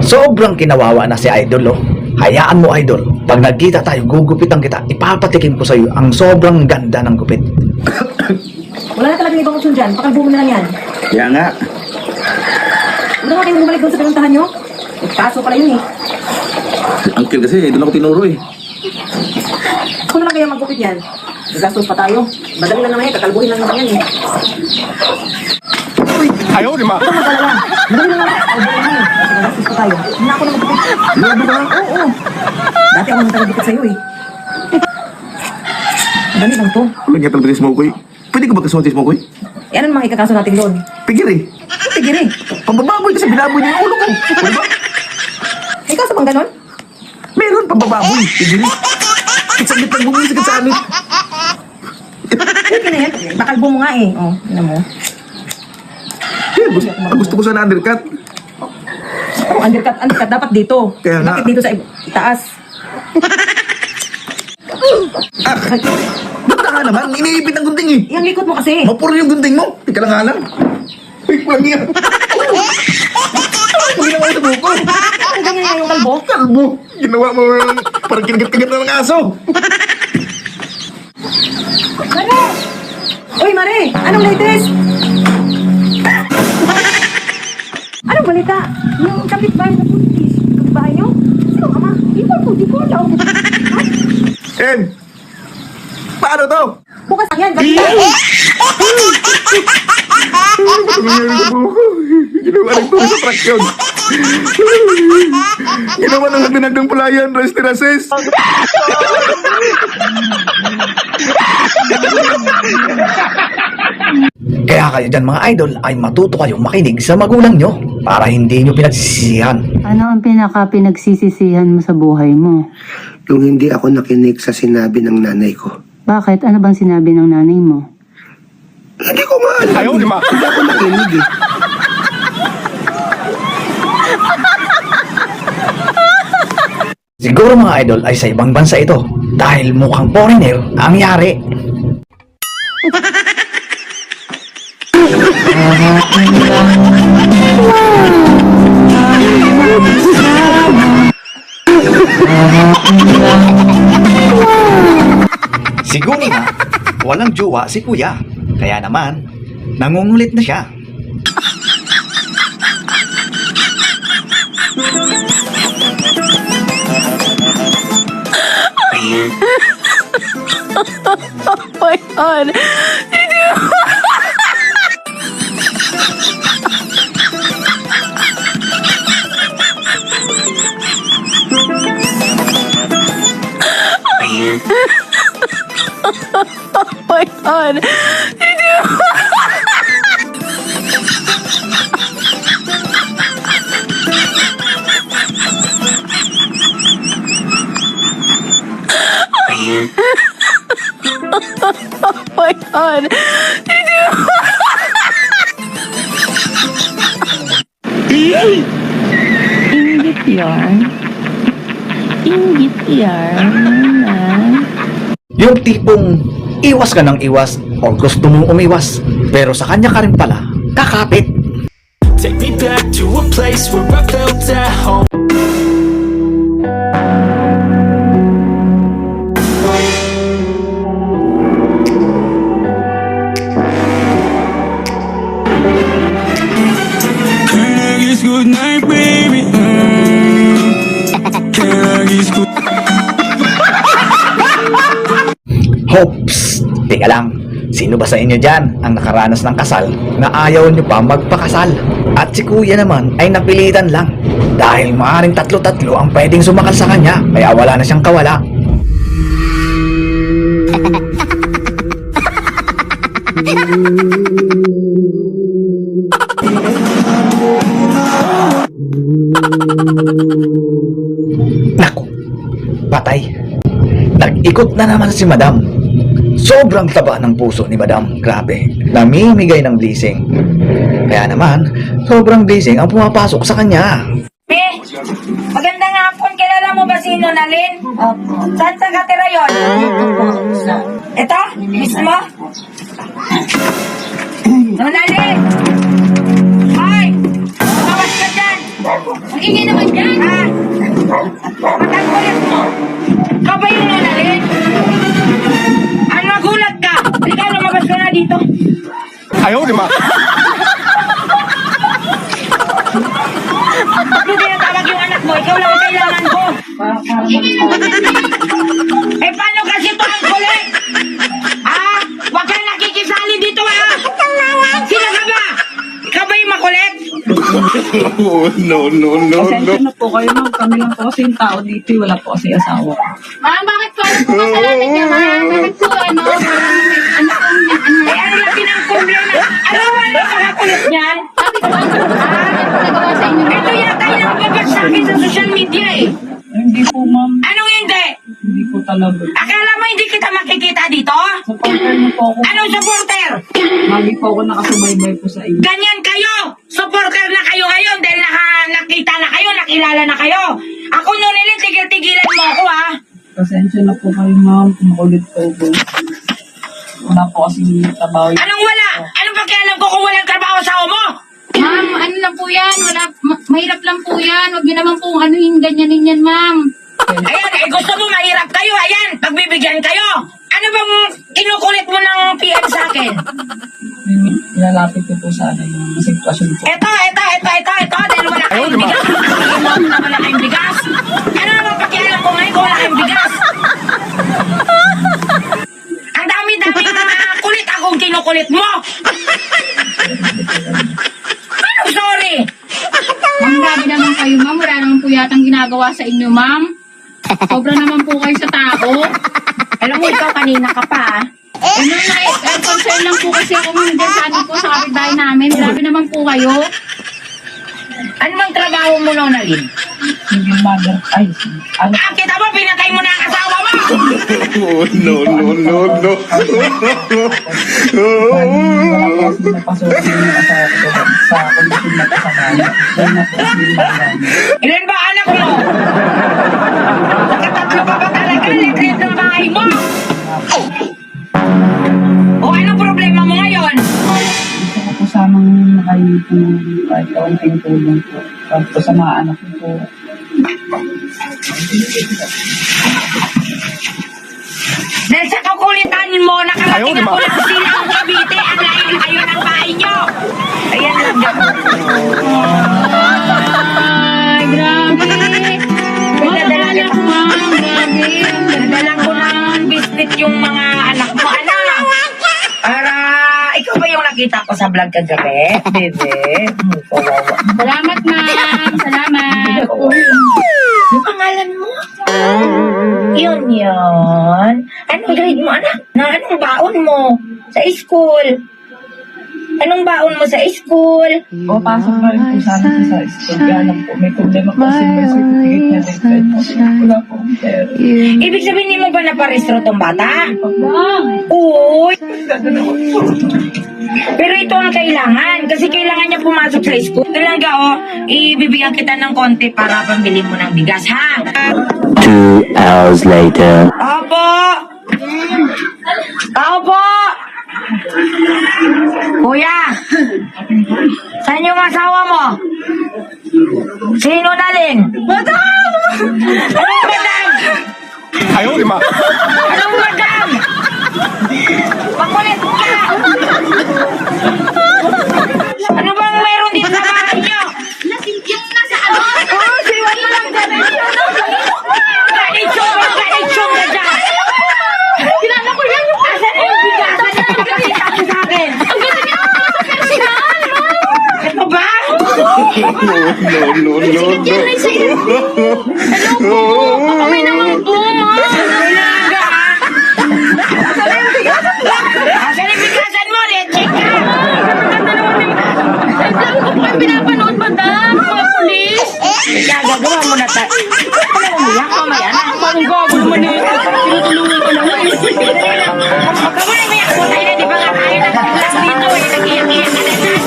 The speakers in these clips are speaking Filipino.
Sobrang kinawawa na si Idol, oh. Hayaan mo, Idol. Pag nagkita tayo, gugupitan kita. Ipapatikim ko sa'yo ang sobrang ganda ng gupit. Wala na talagang ibang opsyon dyan. Pakalbo mo na lang yan. Kaya nga. Huwag na kayong bumalik doon sa pinuntahan nyo. Kaso pala yun eh. Uncle kasi, doon ako tinuro eh. Ako na lang kaya magkupit yan. Gagastos pa tayo. Madali lang naman yan. Kakalbuhin lang naman yan eh. Ayaw, di ma. Ito mo talaga. Madali lang naman. Kalbuhin lang eh. Gagastos pa tayo. Hindi na ako na magkupit. Labo ba? Oo. Dati ako nang tagagupit sa'yo eh. Madali lang to. Wala nga talaga si Smokoy. Pwede ko ba kasama si Smokoy? Eh, ano namang ikakaso natin doon? Pigil eh. Tigil eh. Pambababoy kasi binaboy niya yung ulo ko. Pwede ba? May kaso bang ganon? Meron, pambababoy. Pigil eh. Kisagit lang bumisagit sa amin. Sige na yan. Bakalbo mo nga eh. Oh, yun mo. Gusto ko sana undercut. Oh, undercut dapat dito. Kaya nga. Bakit dito sa itaas? Ah! Ba't ka nga naman? Iniipit ang gunting eh. Yung likod mo kasi. Mapuro yung gunting mo. Tika lang nga lang. Uy, walang yan. Huwag ginawa sa buko. Ang ganyan nga yung kalbo. Kalbo. Ginawa mo parang kinagat-kagat na ng aso. Mare! Uy, Mare! Anong latest? Anong balita? Yung kapitbahay na pulis. Kapitbahay nyo? Sino ama? Di ko alam. Ha? Em! Paano to? Bukas lang yan. Balita. Nangyari sa buko. Ginawa ng turo sa traksyon. Ginawa ng nagdinagdang pulayan, restirases. Kaya kayo dyan mga idol ay matuto kayong makinig sa magulang nyo para hindi nyo pinagsisisihan. Ano ang pinaka-pinagsisisihan mo sa buhay mo? Nung hindi ako nakinig sa sinabi ng nanay ko. Bakit? Ano bang sinabi ng nanay mo? Hindi ko maalam. Ayaw, di ba? Hindi ako nakinig eh. Siguro mga idol ay sa ibang bansa ito dahil mukhang foreigner ang yari. Siguro nga, walang jowa si kuya. Kaya naman, nangungulit na siya. Oh my God! Oh my God! Oh my God! Ingit yarn. Ingit yarn. Yung tipong iwas ka ng iwas o gusto mong umiwas pero sa kanya ka rin pala kakapit. Take me back to a place where I felt at home. Good night, baby. Hopes! Teka lang, sino ba sa inyo dyan ang nakaranas ng kasal na ayaw nyo pa magpakasal? At si kuya naman ay napilitan lang dahil maaaring tatlo-tatlo ang pwedeng sumakal sa kanya kaya wala na siyang kawala. Naku, patay. Nag-ikot na naman si Madam. Sobrang taba ng puso ni Madam. Grabe, namimigay ng blessing. Kaya naman, sobrang blessing ang pumapasok sa kanya. Magandang hapon. Kilala mo ba si Nonalyn? Opo. Saan sa katira yun? Ito? Mismo? Nonalyn! Hoy! Tawas ka dyan! Ang ingay naman dyan. Ha? Matang kulit mo. Ikaw ba yung nonalin? Ang magulat ka. Halika, lumabas ka na dito. Ayaw, di ba? Pag mo tinatawag yung anak mo, ikaw lang ang kailangan ko. Eh, paano kasi ito ang kulit? Ah, huwag kang nakikisali dito, ha? Sino ka ba? Ikaw ba yung makulit? Pasensya na po kayo, ma'am. Kami lang po kasi yung tao dito. Wala po kasi asawa. Ma'am, bakit po ano po kasalanan niya, ma'am? Bakit po ano? Eh, ano lagi ng problema? Ano wala mga kulit niyan? Bakit po ano? Nagawa sa inyo. Ito yata yung nagbabag sa akin sa social media, eh. Hindi po, ma'am. Anong hindi? Hindi po talaga. Akala mo hindi kita makikita dito? Supporter niyo po ako. Anong supporter? Lagi po ako nakasubaybay po sa inyo. Ganyan kayo! Supporter na kayo ngayon dahil nakita na kayo, nakilala na kayo. Ako nunilin, tigil-tigilan mo ako, ha? Pasensya na po kayo, ma'am. Kumukulit po ako. Wala po kasi trabaho. Anong wala? Anong pakialam ko kung walang trabaho sa mo? Ma'am, ano lang po yan? Mahirap lang po yan. Huwag niyo naman po anuhin ganyanin yan, ma'am. Ayan, eh gusto mo mahirap kayo, ayan, pagbibigyan kayo. Ano bang kinukulit mo ng PM sa akin? Ilalapit ko po sana yung sitwasyon po. Ito, dahil wala kayong bigas. Tingin mo na wala kayong bigas. Ano naman pakialam ko ngayon kung wala kayong bigas? Ang dami-dami mga kulit akong kinukulit mo. Ano, sorry? Ma'am, grabe naman kayo, ma'am. Wala naman po yatang ginagawa sa inyo, ma'am. Sobra naman po kayo sa tao. Alam mo, ikaw kanina ka pa, ah. Ano na, concern lang po kasi ako, ma'am, dyan sa ano po, sa kapitbahay namin. Grabe naman po kayo. Ano bang trabaho mo, Nonalyn? Single mother. Ay, ano? Ah, kita mo, pinatay mo na ang asawa mo! Wala po kasi napasok yung asawa ko sa kondisyon na kasamahan. Dahil na po kasi yung Ilan ba anak mo? Nakatatlo ka ba talaga? Letret ng bahay mo! O anong problema mo ngayon? gusto ko po sanang nakaipon kahit kaunting tulong po. Tapos sa mga anak ko po. Dahil sa kakulitan mo, nakarating ako ng silang Cavite, ang layo-layo ng bahay nyo! Ayan lang gano'n. Ay, grabe. Pinadala niya po. Grabe. Nadalang ko ng biscuit yung mga anak mo, anak. Para, ikaw ba yung nakita ko sa vlog kagabi? Bebe, kawawa. Salamat, ma'am. Salamat. Yung pangalan mo? Yun. Anong grade mo, anak? Anong baon mo sa school? Anong baon mo sa school? O, pasok na rin po sana sa school. Kaya lang po, may problema po kasi may certificate na declared po. Wala po akong pera. Ibig sabihin, hindi mo ba naparestro tong bata? Ma'am! Uy! Pero ito ang kailangan. Kasi kailangan niya pumasok sa school. Talaga, ibibigyan kita ng konti para pambili mo ng bigas, ha? 2 hours later. Opo! Opo! Kuya! Saan yung asawa mo? Sino Nalyn? Madam! Anong madam? Ayaw, di ba? Anong madam? Makulit ka! Ano bang meron dito sa bahay niyo? Yung nasa ano? Oo, siwan mo lang dyan. Ganitsong ka dyan. Kilala ko yan yung Asan na yung bigas? Asan na yung bigas mo sa akin? ang ganda niya sa personal, ma'am. Ito ba? Yan lang sa iyo. Hello po. Kami naman po, ma'am. Talaga, ha? Asan yung bigasan mo? Letchik ka! Alam ko po yung pinapanood, madam. Mga pulis. Kaya gagawa mo na tayo. Ano mo umiyak? Mamaya na. Ang gago naman eh. Tinutulungan ko naman eh. Huwag ka muna umiyak mo tayo na. Di ba nga tayo nag-vlog dito eh. Nag-iyak-iyak ka na dyan.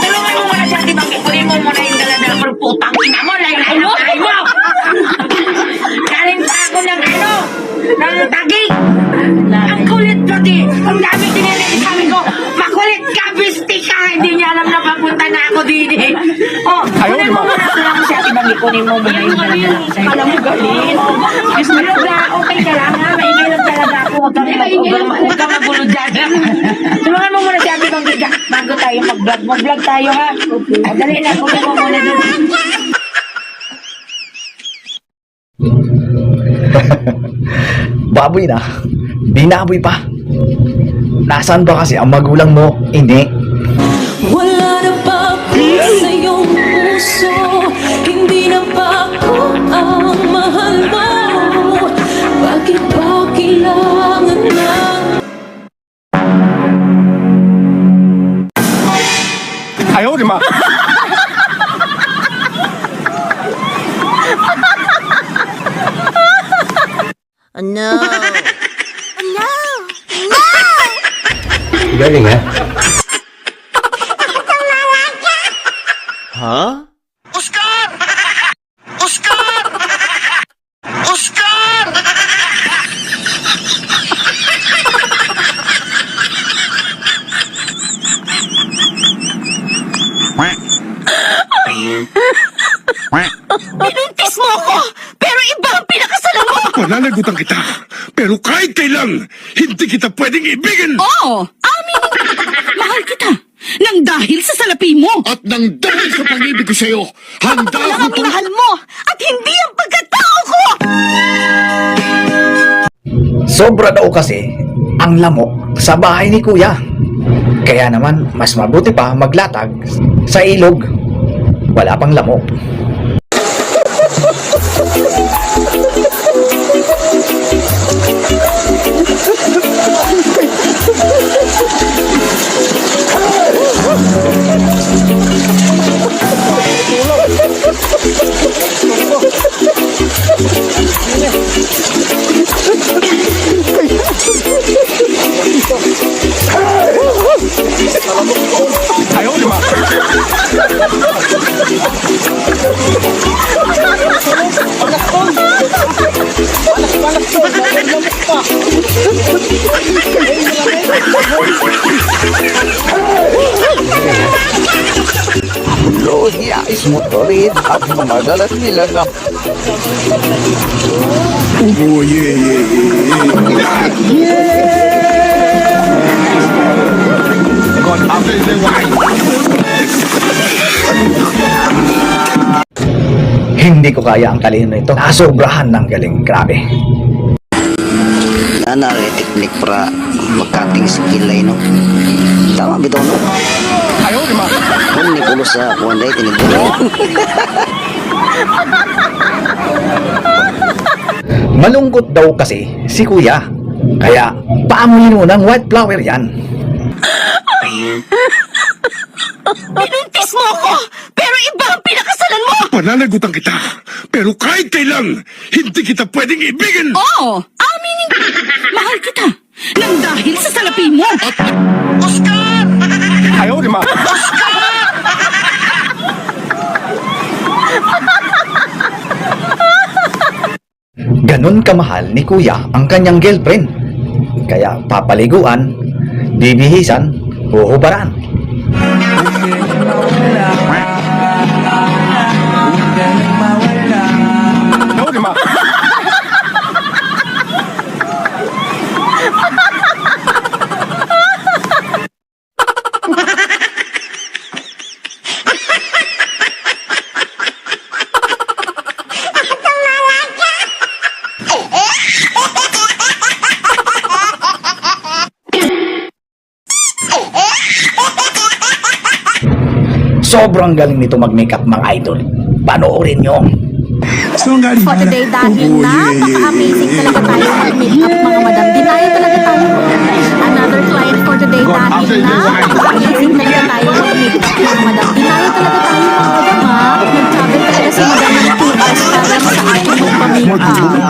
Tulungan mo muna siya. Di ba kipunin mo muna yung dala-dala. Pero putang ina mo. Layo-layo ng bahay mo. Galing pa ako ng ano? Ng tagig. Ang kulit pati. Ang dami tinirinig sabi ko. Makulit ka, bisti ka. Hindi niya alam na kunin mo muna yung talaga. Kala mo galing. Okay ka lang ha. Maingay lang talaga ako. Huwag kang magulo dyan. Tulungan mo muna si Ate bago tayo mag-vlog. Mag-vlog tayo ha. O, dali na. Kunin mo muna doon. Baboy na. Binaboy pa. Nasaan ba kasi ang magulang mo? Hindi. Wala na ba ako sa iyong puso? Hindi na ba ako ang mahal mo? Bakit ba kailangan na? Ayaw, di ba? No. Galing ha? Pinuntis mo ako! Pero iba ang pinakasalan mo! Pananagutan kita. Pero kahit kailan, hindi kita pwedeng ibigin. Oo! Aminin ko! Mahal kita! Nang dahil sa salapi mo! At nang dahil sa pag-ibig ko sa'yo, handa Lang ako ang minahal mo! At hindi ang pagkatao ko! Sobra daw kasi ang lamok sa bahay ni Kuya. Kaya naman, mas mabuti pa maglatag sa ilog. Wala pang lamok. Ayaw, di ba? Loya is motorin at madalas nila na Oh, God, after the wine. hindi ko kaya ang talino nito. Nasobrahan ng galing. Grabe. Ana teknik para makating skill no. Tama bitaw no. Ayaw, di ba? Kung ni pulo sa kuwan day tinidoro. Malungkot daw kasi si Kuya. Kaya paamuin mo ng white flower yan. Pinuntis mo ako! Pero iba ang pinakasalan mo! Pananagutan kita. Pero kahit kailan, hindi kita pwedeng ibigin. Oo! Aminin ko! Mahal kita! Nang dahil sa salapi mo! Ayaw, di ba? Ganon kamahal ni Kuya ang kanyang girlfriend. Kaya papaliguan, bibihisan, huhubaran. Ayaw, di ba? Sobrang galing nito mag-makeup mga idol. Panoorin nyo. For today dahil napaka-amazing talaga tayo mag-makeup mga madam. Dinaya talaga tayo. Another client for today dahil napaka-amazing talaga tayo mag-makeup mga madam. Dinaya talaga tayo mga madam ha. Nag-travel talaga si madam ng 2 hours para sa ating magpa-makeup.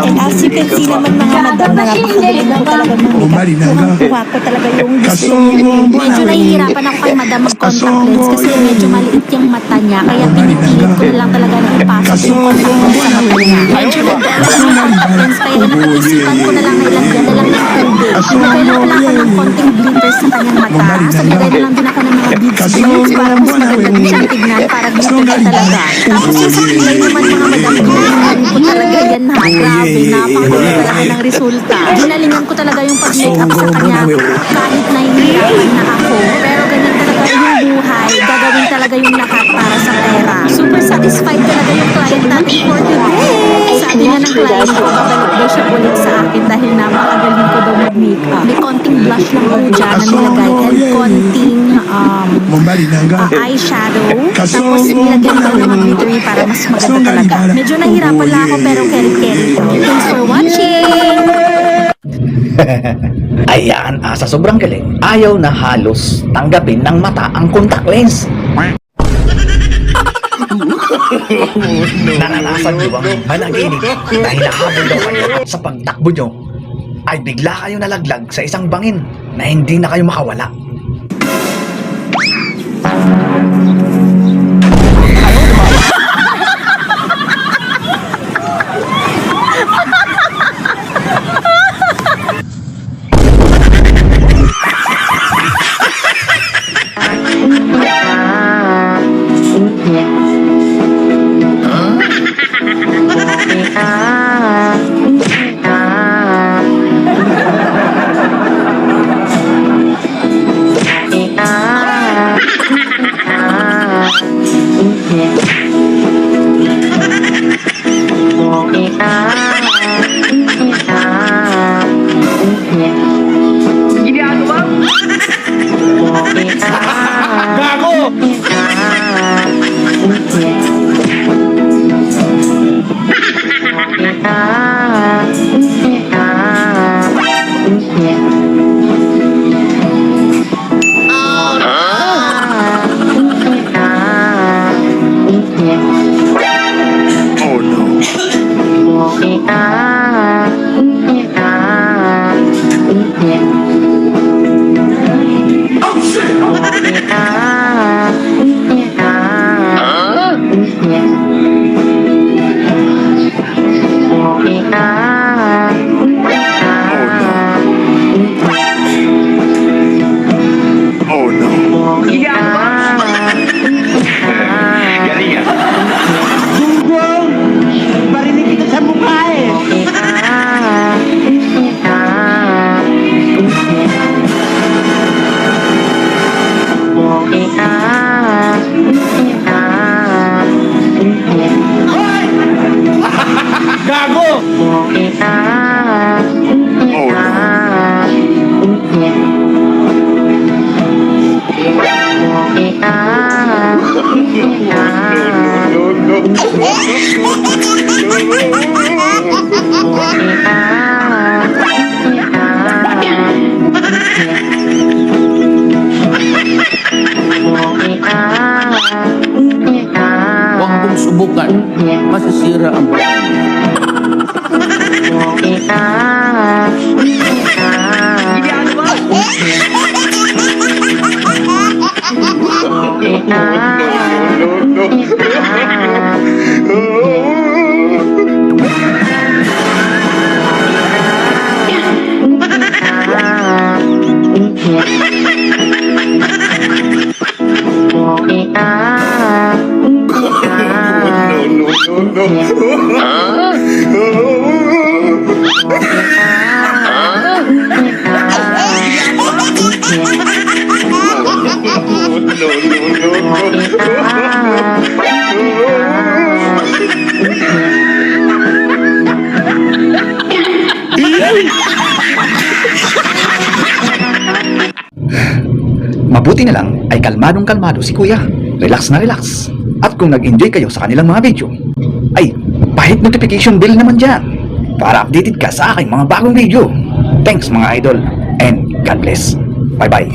And as you can see naman mga madam, napakagaling po talaga ng makeup. Wapo talaga yung gusto niya. Medyo nahihirapan ako kay madam mag-contact lens kasi medyo maliit yung mata niya. Kaya pinipilit ko na lang talaga na ipasok yung contact lens sa mata niya. Medyo nagdalas yung contact lens kaya napag-isipan ko na lang na ilagyan na lang ng tubig. Nagkailan ko lang ako ng konting glitters sa kanyang mata. So nagay na lang din ako ng mga beads para mas maganda din siyang tignan para ka talaga. Tapos yung sa kilay naman mga madam, ginalingan ko talaga yan ha. Grabe, napakaganda talaga ng resulta. Ginalingan ko talaga yung pag-makeup sa kanya kahit nahihirapan na ako. Pero ganyan talaga yung buhay. Gagawin talaga yung lahat para sa pera. Super satisfied talaga yung client natin for today. Sabi nga ng client ko, babalik daw siya ulit sa akin dahil napakagaling ko daw mag-makeup. May konting blush lang ako dyan na nilagay and konting eyeshadow. Tapos nilagyan ko ng mga glittery para mas maganda talaga. Medyo nahirapan lang ako pero carry. Thanks for watching! Ayan, sa sobrang galing, ayaw na halos tanggapin ng mata ang contact lens. Naranasan niyo bang managinip dahil nahabol daw kayo sa pagtakbo nyo ay bigla kayo nalaglag sa isang bangin na hindi na kayo makawala? Huwag mong subukan. Masisira ang bahay. Mabuti na lang ay kalmadong-kalmado si Kuya. Relax na relax. At kung nag-enjoy kayo sa kanilang mga video, ay pahit notification bell naman dyan para updated ka sa aking mga bagong video. Thanks mga idol and God bless. Bye bye.